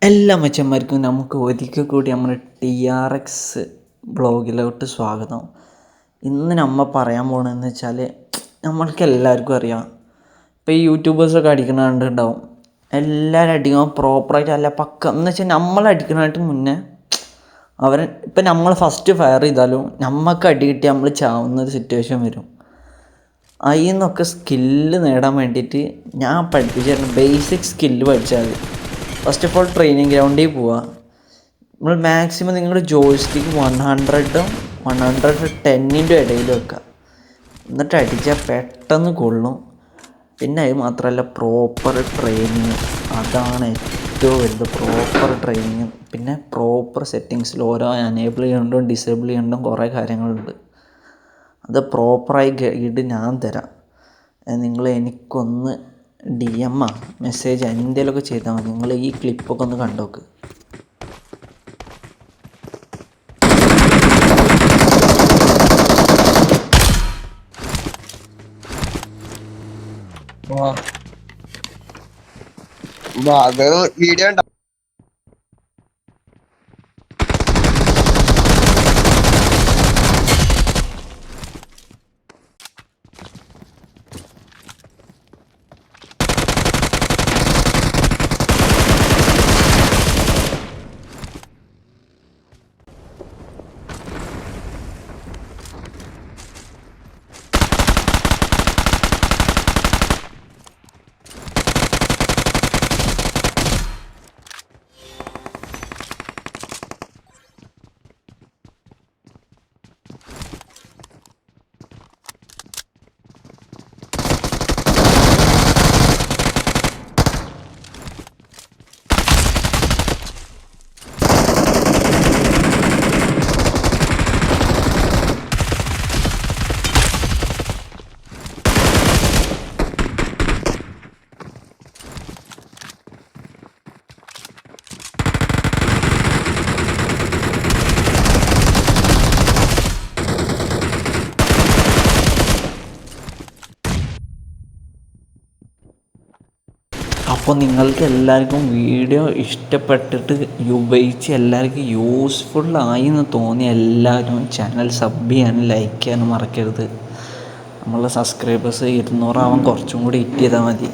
എല്ലാ മച്ചന്മാർക്കും നമുക്ക് ഒരിക്കൽ കൂടി നമ്മുടെ TRX ബ്ലോഗിലോട്ട് സ്വാഗതം. ഇന്ന് നമ്മൾ പറയാൻ പോകണമെന്ന് വെച്ചാൽ നമ്മൾക്ക് എല്ലാവർക്കും അറിയാം, ഇപ്പോൾ ഈ യൂട്യൂബേഴ്സൊക്കെ അടിക്കണ കണ്ടിട്ടുണ്ടാവും. എല്ലാവരും അടിക്കുമ്പോൾ പ്രോപ്പറായിട്ട് അല്ല പക്ക എന്ന് വെച്ചാൽ നമ്മൾ അടിക്കണമായിട്ട് മുന്നേ ഇപ്പം നമ്മൾ ഫസ്റ്റ് ഫയർ ചെയ്താലും നമുക്ക് അടി കിട്ടി നമ്മൾ ചാവുന്നൊരു സിറ്റുവേഷൻ വരും. അതിൽ നിന്നൊക്കെ സ്കില്ല് നേടാൻ വേണ്ടിയിട്ട് ഞാൻ പഠിപ്പിച്ചിരുന്നു. ബേസിക് സ്കില്ല് പഠിച്ചാൽ മതി. ഫസ്റ്റ് ഓഫ് ഓൾ ട്രെയിനിങ് ഗ്രൗണ്ടിൽ പോവുക. നമ്മൾ മാക്സിമം നിങ്ങളുടെ ജോയ്സ്റ്റിക്ക് 110-ൻ്റെ ഇടയിൽ വെക്കുക. എന്നിട്ട് അടിച്ചാൽ പെട്ടെന്ന് കൊള്ളും. പിന്നെ അത് മാത്രമല്ല, പ്രോപ്പർ ട്രെയിനിങ്, അതാണ് ഏറ്റവും വലുത്. പ്രോപ്പർ ട്രെയിനിങ്, പിന്നെ പ്രോപ്പർ സെറ്റിങ്സിൽ ഓരോ എനേബിൾ ചെയ്യേണ്ടതും ഡിസേബിൾ ചെയ്യേണ്ടതും കുറേ കാര്യങ്ങളുണ്ട്. അത് പ്രോപ്പറായി ഗൈഡ് ഞാൻ തരാം. നിങ്ങൾ എനിക്കൊന്ന് DM മെസ്സേജ് എന്തെങ്കിലുമൊക്കെ ചെയ്താൽ മതി. നിങ്ങൾ ഈ ക്ലിപ്പൊക്കെ ഒന്ന് കണ്ടോക്ക്. അത് വീഡിയോ ഉണ്ടോ? അപ്പോൾ നിങ്ങൾക്ക് എല്ലാവർക്കും വീഡിയോ ഇഷ്ടപ്പെട്ടിട്ട് ഉപയോഗിച്ച് എല്ലാവർക്കും യൂസ്ഫുള്ളായി എന്ന് തോന്നിയ എല്ലാവരും ചാനൽ സബ് ചെയ്യാനും ലൈക്ക് ചെയ്യാനും മറക്കരുത്. നമ്മളെ സബ്സ്ക്രൈബേഴ്സ് 200 ആവാൻ കുറച്ചും കൂടി ഹിറ്റ് ചെയ്താൽ മതി.